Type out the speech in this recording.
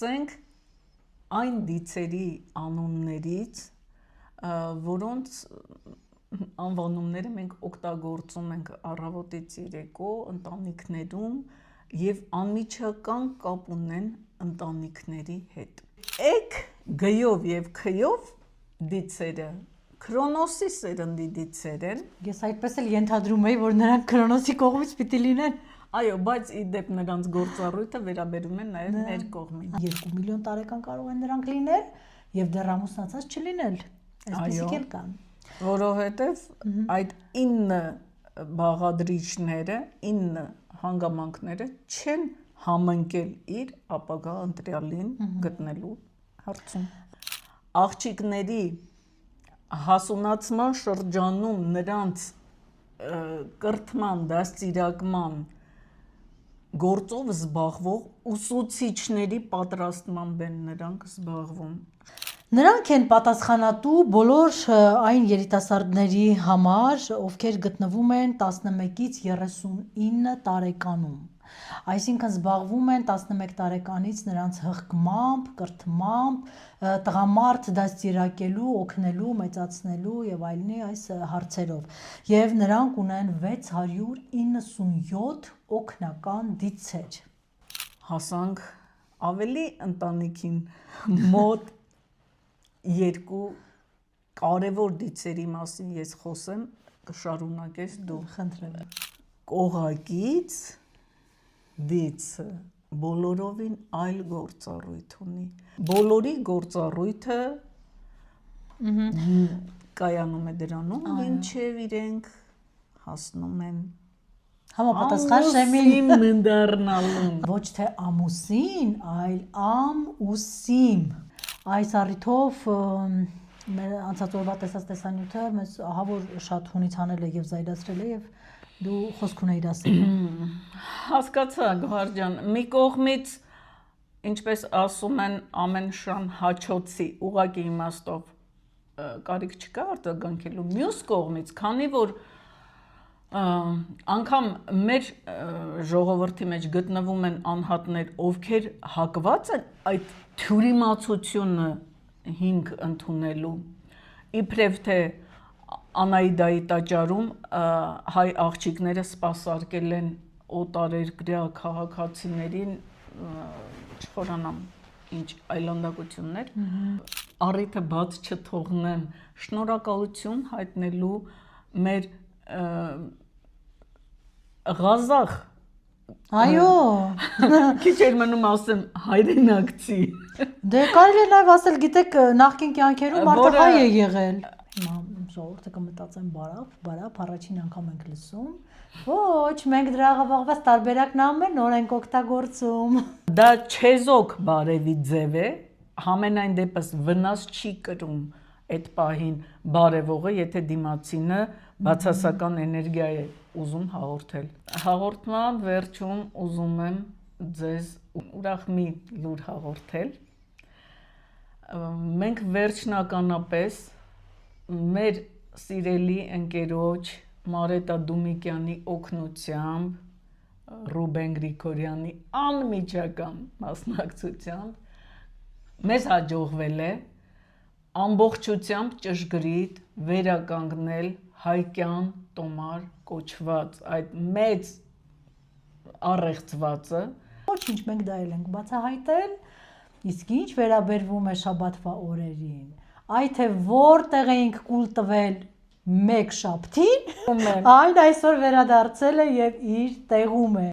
սկսենք այն դիցերի անուններից, որոնց անվանումները մենք օգտագործում ենք առավոտից երեկո ընտանիքներում եւ անմիջական կապ ունեն ընտանիքների հետ։ Էգ, գյով եւ քյով դիցերը Քրոնոսի սերնդի դիցեր են։ Ես այդպես էլ ենթադրում էի, որ նրանք Քրոնոսի կողմից պիտի լինեն։ Այո, բայց ի դեպ նրանց գործառույթը վերաբերում է նաև մեր կողմին։ 2 միլիոն տարեկան կարող են նրանք լինել եւ դեռ ամուսնացած չլինել։ Այսպեսիք էլ կան։ Որովհետեւ այդ 9 բաղադրիչները, 9 հանգամանքները չեն համընկել իր ապագա ընտրյալին գտնելու հարցում։ Աղջիկների հասունացման շրջանում նրանց կրթման, դաստիարակման գործով զբաղվող ուսուցիչների պատրաստմամբ են նրանք զբաղվում։ Նրանք են պատասխանատու բոլոր այն երիտասարդների համար, ովքեր գտնվում են 11-ից 39 տարեկանում։ Այսինքն զբաղվում են 11 տարեկանից նրանց հղկմամբ, կրթմամբ, տղամարդ դաստիարակելու, օգնելու, մեծացնելու եւ այլնի այս հարցերով։ Եվ նրանք ունեն 697 օգնական դիցեր։ Հասանք ավելի ընտանիքին մոտ 2 կարևոր դիցերի մասին ես խոսեմ, կշարունակես դու, խնդրեմ եմ։ Կողակից դիցը բոլորովին այլ գործառույթ ունի։ Բոլորի գործառույթը կայանում է դրանում, ինչև իրենք հասնում են Համապատասխան շեմին դառնալուն։ Ոչ թե ամուսին, այլ ամ-ուսիմ։ Այս առիթով մեր անցած օրվա տեսած տեսանյութը մեզ ահա որ շատ հունիցանել է եւ զայրացրել է եւ դու խոսք ունեիր ասել։ Հասկացա, Գոհար ջան, մի կողմից, ինչպես ասում են, ամեն շան հաչոցի ուղղակի իմաստով կարիք չկա արձագանքելու, մյուս կողմից, քանի որ անգամ մեր ժողովրդի մեջ գտնվում են անհատներ, ովքեր հակված են այդ թյուրիմացությունը հիմք ընդունելու, իբրև թե Անայդայի տաճարում հայ աղջիկները սպասարկել են օտարերկրյա քաղաքացիներին, չխորանամ ինչ այլանդակություններ, առիթը բաց չթողնեմ շնորհակալություն հայտնելու մեր Ղազախ Այո։ Քիչ էր մնում ասեմ հայրենակցի։ Դե կարելի է նաև ասել, գիտեք, նախկին կյանքերում մարդը հայ է եղել։ Հիմա ժողովուրդը կմտածեն բարապ, առաջին անգամ ենք լսում։ Ոչ, մենք դրա աղավաղված տարբերակն ամեն օր ենք օգտագործում։ Դա չեզոք բարևի ձև է, համենայն դեպս վնաս չի կրում այդ պահին բարևողը, եթե դիմացինը բացասական էներգիա է ուզում հաղորդել։ Հաղորդման վերջում ուզում եմ ձեզ ուրախ մի լուր հաղորդել։ Մենք վերջնականապես մեր սիրելի ընկերոջ Մարետա Դումիկյանի օգնությամբ, Ռուբեն Գրիգորյանի անմիջական մասնակցությամբ մեզ հաջողվել է ամբողջությամբ ճշգրիտ վերականգնել հայկյան տոմար կոչված այդ մեծ առեղծվածը։ Ոչինչ, մենք դա էլ ենք բացահայտել, իսկ ինչ վերաբերվում է շաբաթվա օրերին, այդ թե որտեղ էինք կուլ տվել մեկ շաբթին, այն այսօր վերադարձել է եւ իր տեղում է։